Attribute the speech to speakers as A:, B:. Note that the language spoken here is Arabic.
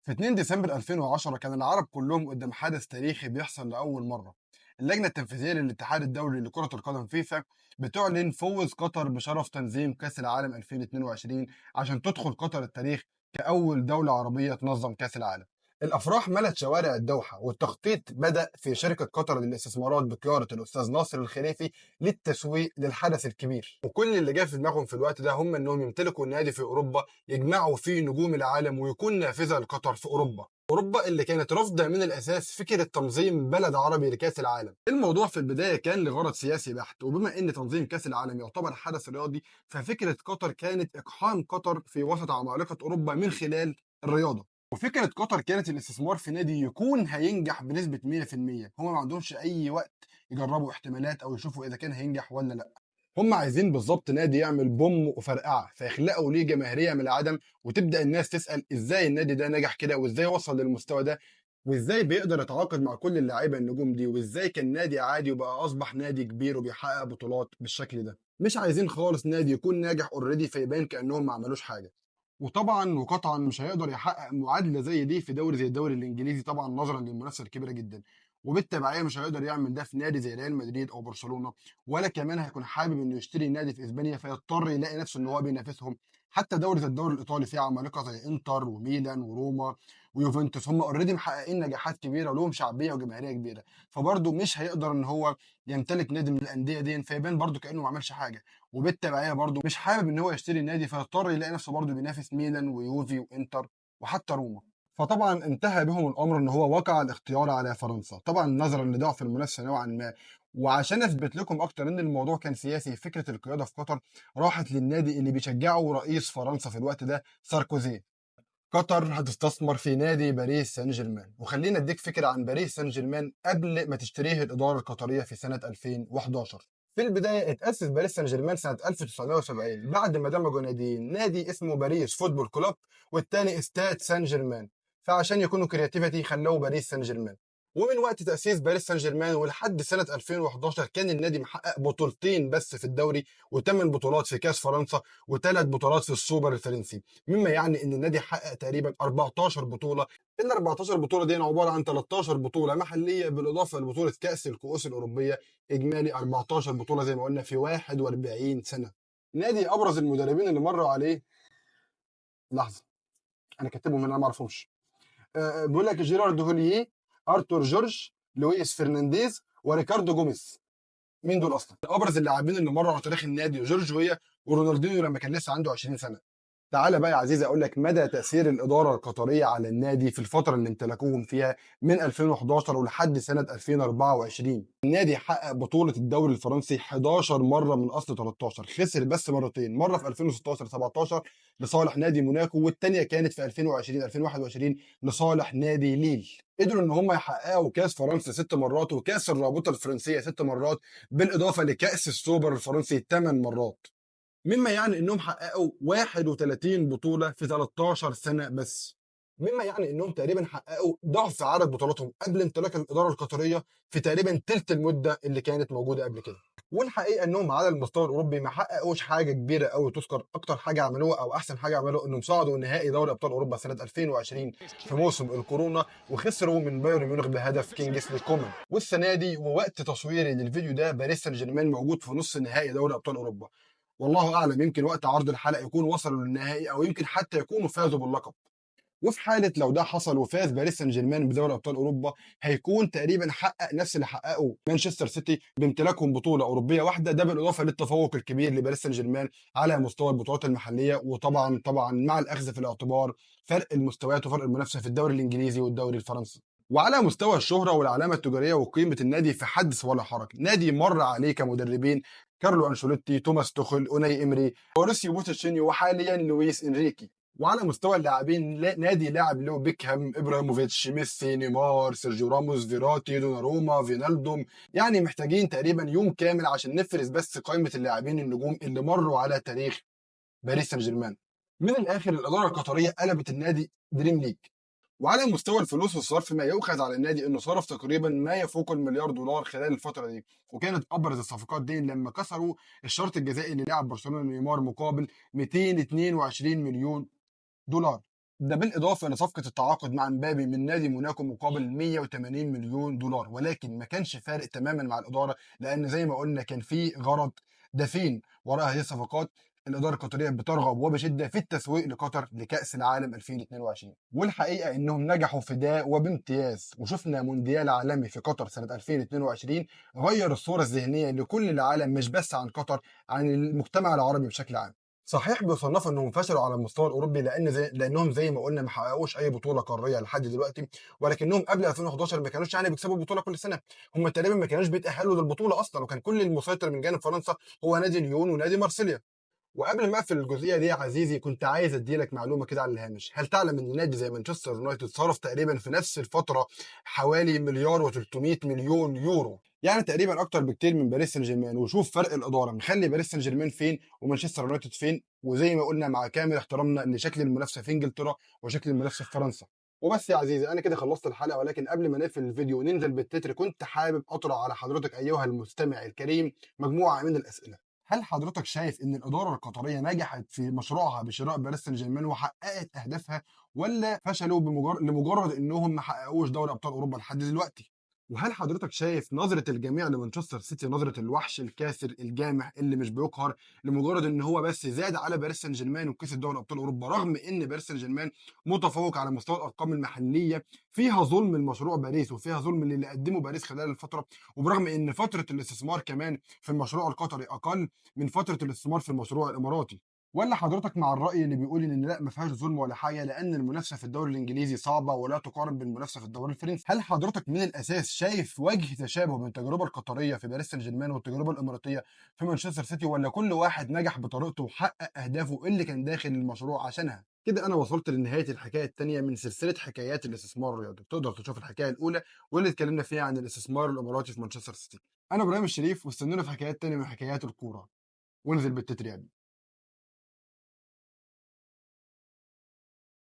A: في 2 ديسمبر 2010 كان العرب كلهم قدام حدث تاريخي بيحصل لأول مرة. اللجنة التنفيذية للاتحاد الدولي لكرة القدم فيفا بتعلن فوز قطر بشرف تنظيم كأس العالم 2022 عشان تدخل قطر التاريخ كأول دولة عربية تنظم كأس العالم. الأفراح ملت شوارع الدوحة والتخطيط بدأ في شركة قطر للاستثمارات بقيادة الأستاذ ناصر الخليفي للتسويق للحدث الكبير، وكل اللي جه في دماغهم في الوقت ده هم إنهم يمتلكوا النادي في أوروبا يجمعوا فيه نجوم العالم ويكون نافذة لقطر في أوروبا اللي كانت رافضة من الأساس فكرة تنظيم بلد عربي لكأس العالم. الموضوع في البداية كان لغرض سياسي بحت، وبما إن تنظيم كأس العالم يعتبر حدث رياضي ففكرة قطر كانت إقحام قطر في وسط عمالقة أوروبا من خلال الرياضة. وفكرة قطر كانت الاستثمار في نادي يكون هينجح بنسبة 100%. هما ما عندهمش أي وقت يجربوا احتمالات أو يشوفوا إذا كان هينجح ولا لأ. هم عايزين بالظبط نادي يعمل بوم وفرقعه فيخلقوا ليه جماهيريه من العدم، وتبدا الناس تسال ازاي النادي ده نجح كده وازاي وصل للمستوى ده وازاي بيقدر يتعاقد مع كل اللعيبه النجوم دي وازاي كان نادي عادي وبقى اصبح نادي كبير وبيحقق بطولات بالشكل ده. مش عايزين خالص نادي يكون ناجح اوريدي فيبان كانهم ما عملوش حاجه. وطبعا وقطعا مش هيقدر يحقق معادله زي دي في دوري زي الدوري الانجليزي طبعا نظرا للمنافسه الكبيره جدا، وبالتبعيه مش هيقدر يعمل ده في نادي زي ريال مدريد او برشلونه، ولا كمان هيكون حابب انه يشتري نادي في اسبانيا فيضطر يلاقي نفسه ان هو بينافسهم. حتى دوري زي الدوري الايطالي فيه عمالقه زي انتر وميلان وروما ويوفنتوس هم اوريدي محققين نجاحات كبيره ولهم شعبيه وجماهيريه كبيره، فبرضه مش هيقدر ان هو يمتلك نادي من الانديه دي فيبان برضه كانه ما عملش حاجه، وبالتبعيه برضه مش حابب ان هو يشتري نادي فيضطر يلاقي نفسه برضه بينافس ميلان ويوفي وانتر وحتى روما. فطبعا انتهى بهم الامر ان هو وقع الاختيار على فرنسا طبعا نظرا لضعف المنافسه نوعا ما. وعشان اثبت لكم اكتر ان الموضوع كان سياسي فكره القياده في قطر راحت للنادي اللي بيشجعه رئيس فرنسا في الوقت ده ساركوزي. قطر هتستثمر في نادي باريس سان جيرمان، وخلينا اديك فكره عن باريس سان جيرمان قبل ما تشتريه الاداره القطريه في سنه 2011. في البدايه اتاسس باريس سان جيرمان سنه 1970 بعد ما دمجوا ناديين، نادي اسمه باريس فوتبول كلوب والتاني استاد سان جيرمان، فعشان يكونوا كرياتيفيتي خلوه باريس سان جيرمان. ومن وقت تاسيس باريس سان جيرمان ولحد سنه 2011 كان النادي محقق بطولتين بس في الدوري وثمان بطولات في كاس فرنسا وثلاث بطولات في السوبر الفرنسي، مما يعني ان النادي حقق تقريبا 14 بطوله. ال 14 بطوله دي عباره عن 13 بطوله محليه بالاضافه لبطوله كاس الكؤوس الاوروبيه، اجمالي 14 بطوله زي ما قلنا في 41 سنه. نادي ابرز المدربين اللي مروا عليه، لحظه انا كاتبهم هنا، انا ما اعرفهمش. بيقول لك جيرارد هولييه، ارتور جورج، لويس فرنانديز، وريكاردو جوميز. مين دول اصلا؟ ابرز اللاعبين اللي مروا على تاريخ النادي جورج ويا ورونالدينيو لما كان لسه عنده 20 سنه. تعالى بقى يا عزيزي اقول لك مدى تاثير الاداره القطريه على النادي في الفتره اللي امتلكوهم فيها من 2011 ولحد سنه 2024. النادي حقق بطوله الدوري الفرنسي 11 مره من اصل 13، خسر بس مرتين، مره في 2016 17 لصالح نادي موناكو والثانيه كانت في 2020 2021 لصالح نادي ليل. قدروا ان هم يحققوا كاس فرنسا 6 مرات وكاس الرابطه الفرنسيه 6 مرات بالاضافه لكاس السوبر الفرنسي 8 مرات، مما يعني انهم حققوا 31 بطوله في 13 سنه بس، مما يعني انهم تقريبا حققوا ضعف عدد بطولاتهم قبل امتلاك الاداره القطريه في تقريبا تلت المده اللي كانت موجوده قبل كده. والحقيقه انهم على المستوى الاوروبي ما حققوش حاجه كبيره قوي تذكر. اكتر حاجه عملوها او احسن حاجه عملوها انهم صعدوا نهائي دوري ابطال اوروبا سنه 2020 في موسم الكورونا وخسروا من بايرن ميونخ بهدف كينجسلي كومان. والسنه دي ووقت تصويري للفيديو ده باريس سان جيرمان موجود في نص نهائي دوري ابطال اوروبا، والله اعلم يمكن وقت عرض الحلقه يكون وصلوا للنهائي او يمكن حتى يكونوا فازوا باللقب. وفي حاله لو ده حصل وفاز باريس سان جيرمان بدوري ابطال اوروبا هيكون تقريبا حقق نفس اللي حققه مانشستر سيتي بامتلاكهم بطوله اوروبيه واحده، ده بالاضافه للتفوق الكبير لباريس سان جيرمان على مستوى البطولات المحليه، وطبعا مع الاخذ في الاعتبار فرق المستويات وفرق المنافسه في الدوري الانجليزي والدوري الفرنسي. وعلى مستوى الشهرة والعلامة التجارية وقيمة النادي في حدث ولا حرج، نادي مر عليه كمدربين كارلو أنشيلوتي، توماس توخل، أوناي إمري، ماوريسيو بوتشينيو، وحاليا لويس إنريكي. وعلى مستوى اللاعبين نادي لاعب له بيكهام، ابراهيموفيتش، ميسي، نيمار، سيرجيو راموس، فيراتي، دوناروما، فينالدوم. يعني محتاجين تقريبا يوم كامل عشان نفرز بس قائمة اللاعبين النجوم اللي مروا على تاريخ باريس سان جيرمان. من الآخر الإدارة القطرية قلبت النادي دريم ليج. وعلى مستوى الفلوس والصرف ما يؤخذ على النادي انه صرف تقريبا ما يفوق المليار دولار خلال الفتره دي، وكانت ابرز الصفقات دي لما كسروا الشرط الجزائي اللي لاعب برشلونه نيمار مقابل 222 مليون دولار. ده بالإضافة لصفقة التعاقد مع مبابي من نادي موناكو مقابل 180 مليون دولار، ولكن ما كانش فارق تماما مع الإدارة، لأن زي ما قلنا كان في غرض دفين وراء هذه الصفقات. الإدارة القطرية بترغب وبشدة في التسويق لقطر لكأس العالم 2022، والحقيقة إنهم نجحوا في ده وبامتياز، وشفنا مونديال عالمي في قطر سنة 2022 غير الصورة الذهنية لكل العالم، مش بس عن قطر، عن المجتمع العربي بشكل عام. صحيح بيصنفوا انهم فشلوا على المستوى الاوروبي لانهم زي ما قلنا ما حققوش اي بطوله قاريه لحد دلوقتي، ولكنهم قبل 2011 ما كانوش يعني بيكسبوا البطوله كل سنه. هم تقريبا ما كانوش بيتاهلوا للبطوله اصلا، وكان كل المسيطر من جانب فرنسا هو نادي ليون ونادي مارسيليا. وقبل ما اقفل الجزئيه دي يا عزيزي، كنت عايز اديلك معلومه كده على الهامش. هل تعلم ان نادي زي مانشستر يونايتد صرف تقريبا في نفس الفتره حوالي مليار و300 مليون يورو، يعني تقريبا اكتر بكتير من باريس سان جيرمان؟ وشوف فرق الاداره مخلي باريس سان جيرمان فين ومانشستر يونايتد فين. وزي ما قلنا مع كامل احترامنا لشكل المنافسه في انجلترا وشكل المنافسه في فرنسا. وبس يا عزيزي، انا كده خلصت الحلقه، ولكن قبل ما نقفل الفيديو وننزل بالتتر كنت حابب اطرح على حضرتك ايها المستمع الكريم مجموعه من الاسئله. هل حضرتك شايف ان الاداره القطريه نجحت في مشروعها بشراء باريس سان جيرمان وحققت اهدافها، ولا فشلوا لمجرد انهم ما حققوش دوري ابطال اوروبا لحد دلوقتي؟ وهل حضرتك شايف نظره الجميع لمانشستر سيتي نظره الوحش الكاسر الجامح اللي مش بيقهر، لمجرد ان هو بس زاد على باريس سان جيرمان وكسب دوري ابطال اوروبا، رغم ان باريس سان جيرمان متفوق على مستوى الارقام المحليه؟ فيها ظلم المشروع باريس وفيها ظلم للي قدمه باريس خلال الفتره، وبرغم ان فتره الاستثمار كمان في المشروع القطري اقل من فتره الاستثمار في المشروع الاماراتي؟ ولا حضرتك مع الراي اللي بيقول ان لا، ما فيهاش ظلم ولا حاجه، لان المنافسه في الدوري الانجليزي صعبه ولا تقارن بالمنافسه في الدوري الفرنسي؟ هل حضرتك من الاساس شايف وجه تشابه بين التجربه القطريه في باريس سان جيرمان والتجربه الاماراتيه في مانشستر سيتي، ولا كل واحد نجح بطريقته وحقق اهدافه اللي كان داخل المشروع عشانها؟ كده انا وصلت لنهايه الحكايه الثانيه من سلسله حكايات الاستثمار الرياضي. تقدر تشوف الحكايه الاولى واللي اتكلمنا فيها عن الاستثمار الاماراتي في مانشستر سيتي. انا ابراهيم الشريف، واستنونا في حكايات تانية من حكايات الكوره. وانزل بالتتر يا ابني.